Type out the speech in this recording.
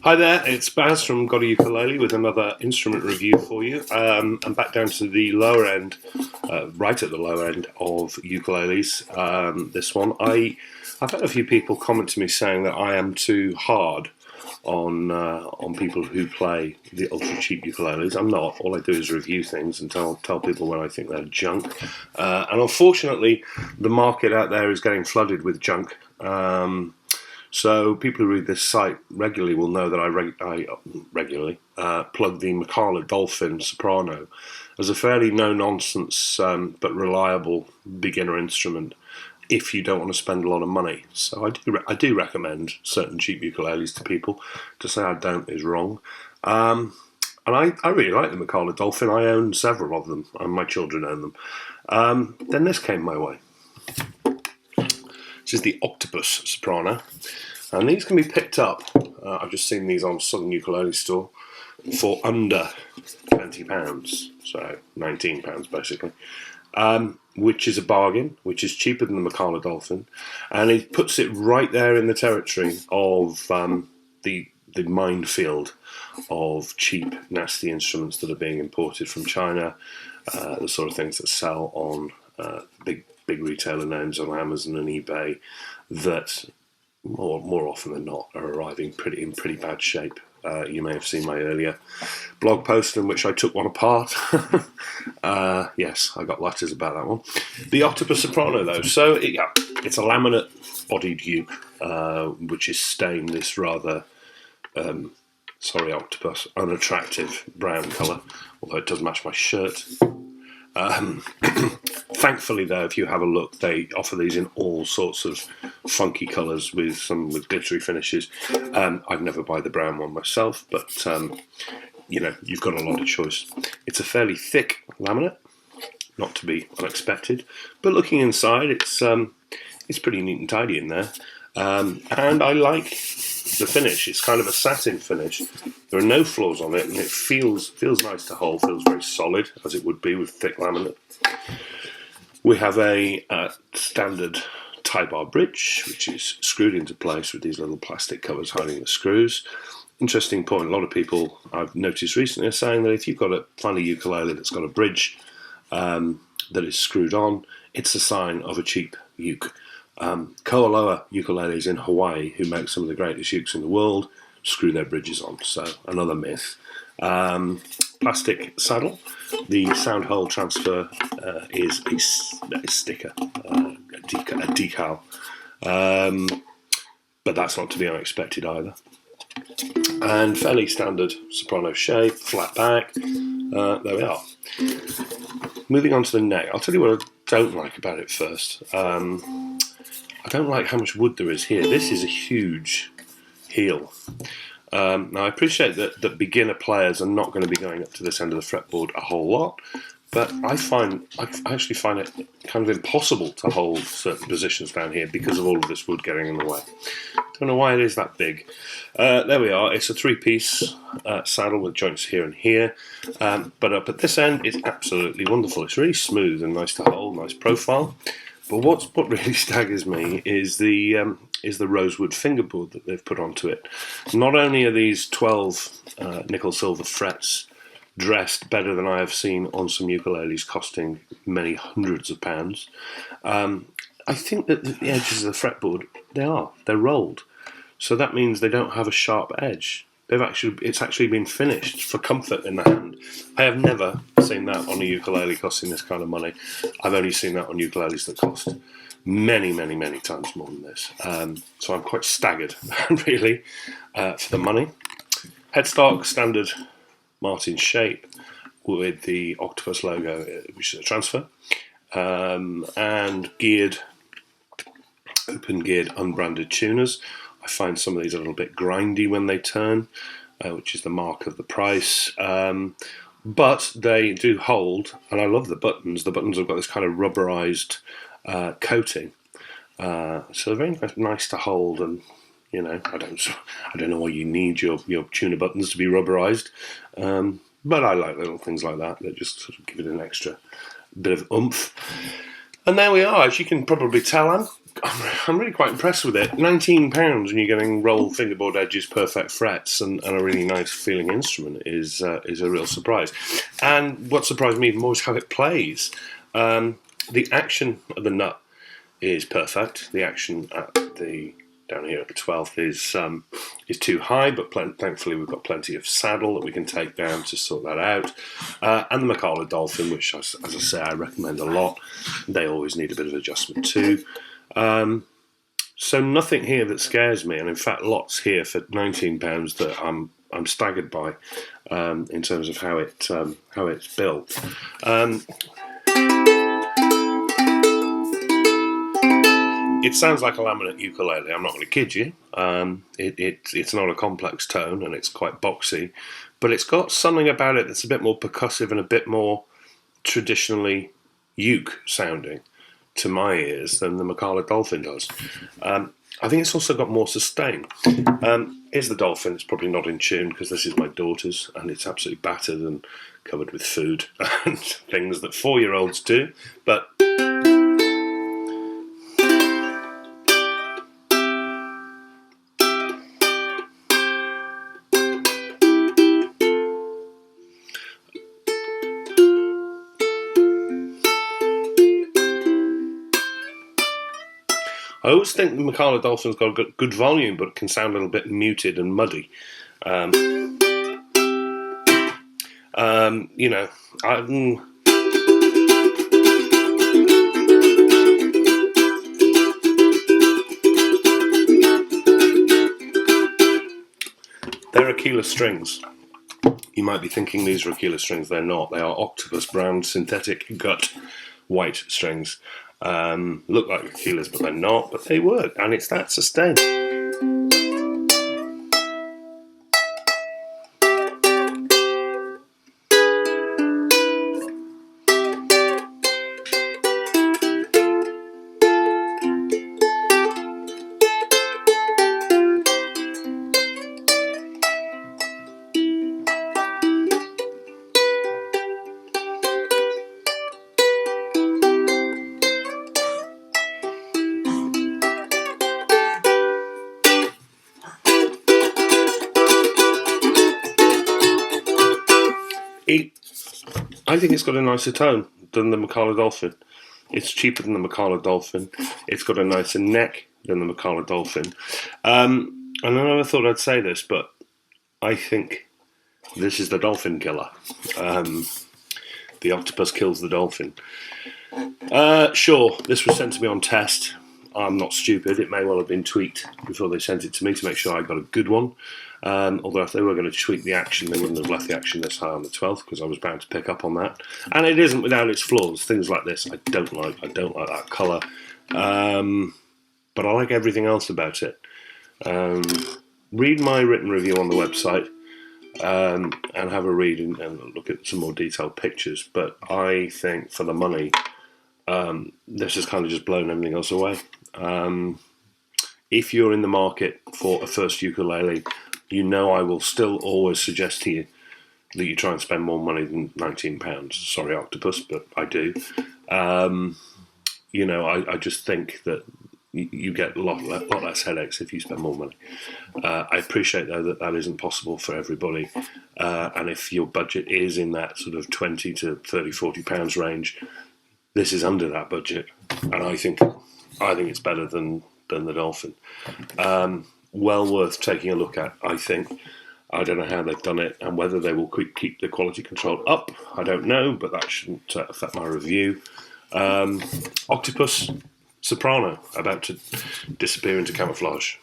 Hi there, it's Baz from GotAUkulele with another instrument review for you. I'm back down to the lower end, right at the lower end of ukuleles. This one, I've had a few people comment to me saying that I am too hard on people who play the ultra cheap ukuleles. I'm not. All I do is review things and tell people when I think they're junk. And unfortunately, the market out there is getting flooded with junk. So people who read this site regularly will know that I regularly plug the Macala Dolphin Soprano as a fairly no-nonsense but reliable beginner instrument if you don't want to spend a lot of money. So I do recommend certain cheap ukuleles to people. To say I don't is wrong. And I really like the Macala Dolphin. I own several of them, and my children own them. Then this came my way. This is the Octopus Soprano, and these can be picked up. I've just seen these on Southern Ukulele Store for under £20, so £19 basically, which is a bargain, which is cheaper than the Macala Dolphin, and it puts it right there in the territory of the minefield of cheap, nasty instruments that are being imported from China, the sort of things that sell on big retailer names on Amazon and eBay that more often than not are arriving in pretty bad shape. You may have seen my earlier blog post in which I took one apart. Yes, I got letters about that one. The Octopus Soprano, though, so it's a laminate bodied uke, which is stained this rather octopus, unattractive brown colour, although it does match my shirt. Thankfully, though, if you have a look, they offer these in all sorts of funky colours with glittery finishes. I'd never buy the brown one myself, but you've got a lot of choice. It's a fairly thick laminate, not to be unexpected, but looking inside, it's pretty neat and tidy in there. And I like the finish. It's kind of a satin finish. There are no flaws on it, and it feels nice to hold. Feels very solid, as it would be with thick laminate. We have a standard tie bar bridge, which is screwed into place with these little plastic covers hiding the screws. Interesting point. A lot of people I've noticed recently are saying that if you've got a funny ukulele that's got a bridge that is screwed on, it's a sign of a cheap uke. Koaloa ukuleles in Hawaii, who make some of the greatest ukes in the world, screw their bridges on. So another myth. Plastic saddle. The sound hole transfer is a sticker, a decal. But that's not to be unexpected either. And fairly standard soprano shape, flat back. There we are. Moving on to the neck. I'll tell you what I don't like about it first. I don't like how much wood there is here. This is a huge heel. Now, I appreciate that beginner players are not going to be going up to this end of the fretboard a whole lot, but I actually find it kind of impossible to hold certain positions down here because of all of this wood getting in the way. Don't know why it is that big. There we are. It's a three-piece saddle with joints here and here, but up at this end, it's absolutely wonderful. It's really smooth and nice to hold, nice profile. But what really staggers me is the Rosewood Fingerboard that they've put onto it. Not only are these 12 nickel silver frets dressed better than I have seen on some ukuleles costing many hundreds of pounds, I think that the edges of the fretboard, they're rolled. So that means they don't have a sharp edge. It's actually been finished for comfort in the hand. I have never seen that on a ukulele costing this kind of money. I've only seen that on ukuleles that cost many, many, many times more than this. So I'm quite staggered, really, for the money. Headstock, standard Martin shape with the Octopus logo, which is a transfer, and open-geared, unbranded tuners. I find some of these a little bit grindy when they turn, which is the mark of the price. But they do hold, and I love the buttons. The buttons have got this kind of rubberized coating, so they're very nice to hold. And I don't know why you need your tuner buttons to be rubberized, but I like little things like that. They just sort of give it an extra bit of oomph. And there we are. As you can probably tell, I'm really quite impressed with it. £19 and you're getting rolled fingerboard edges, perfect frets, and a really nice feeling instrument is a real surprise. And what surprised me even more is how it plays. The action of the nut is perfect. The action at the down here at the 12th is too high, but thankfully we've got plenty of saddle that we can take down to sort that out. And the Macala Dolphin, which, as I say, I recommend a lot. They always need a bit of adjustment too. So nothing here that scares me, and in fact lots here for £19 that I'm staggered by in terms of how it's built. It sounds like a laminate ukulele, I'm not going to kid you. It's not a complex tone and it's quite boxy, but it's got something about it that's a bit more percussive and a bit more traditionally uke sounding to my ears than the Macala Dolphin does. I think it's also got more sustain. Here's the Dolphin. It's probably not in tune because this is my daughter's and it's absolutely battered and covered with food and things that 4-year-olds do, but I always think the Macala Dolphin's got a good volume, but can sound a little bit muted and muddy. You know, they're Aquila strings. You might be thinking these are Aquila strings. They're not. They are Octopus brown synthetic gut white strings. Look like Aquilas, but they're not. But they work, and it's that sustain. I think it's got a nicer tone than the Macala Dolphin. It's cheaper than the Macala Dolphin. It's got a nicer neck than the Macala Dolphin. And I never thought I'd say this, but I think this is the dolphin killer. The octopus kills the dolphin. Sure, this was sent to me on test. I'm not stupid. It may well have been tweaked before they sent it to me to make sure I got a good one. Although if they were going to tweak the action, they wouldn't have left the action this high on the 12th because I was bound to pick up on that. And it isn't without its flaws. Things like this I don't like. I don't like that colour. But I like everything else about it. Read my written review on the website and have a read and look at some more detailed pictures. But I think for the money, this has kind of just blown everything else away. If you're in the market for a first ukulele, you know I will still always suggest to you that you try and spend more money than £19. Sorry, Octopus, but I do. You know, I just think that you get a lot less headaches if you spend more money. I appreciate, though, that isn't possible for everybody. And if your budget is in that sort of £20 to £30, £40 range, this is under that budget. And I think it's better than the Dolphin. Well worth taking a look at, I think. I don't know how they've done it, and whether they will keep the quality control up, I don't know, but that shouldn't affect my review. Octopus Soprano, about to disappear into camouflage.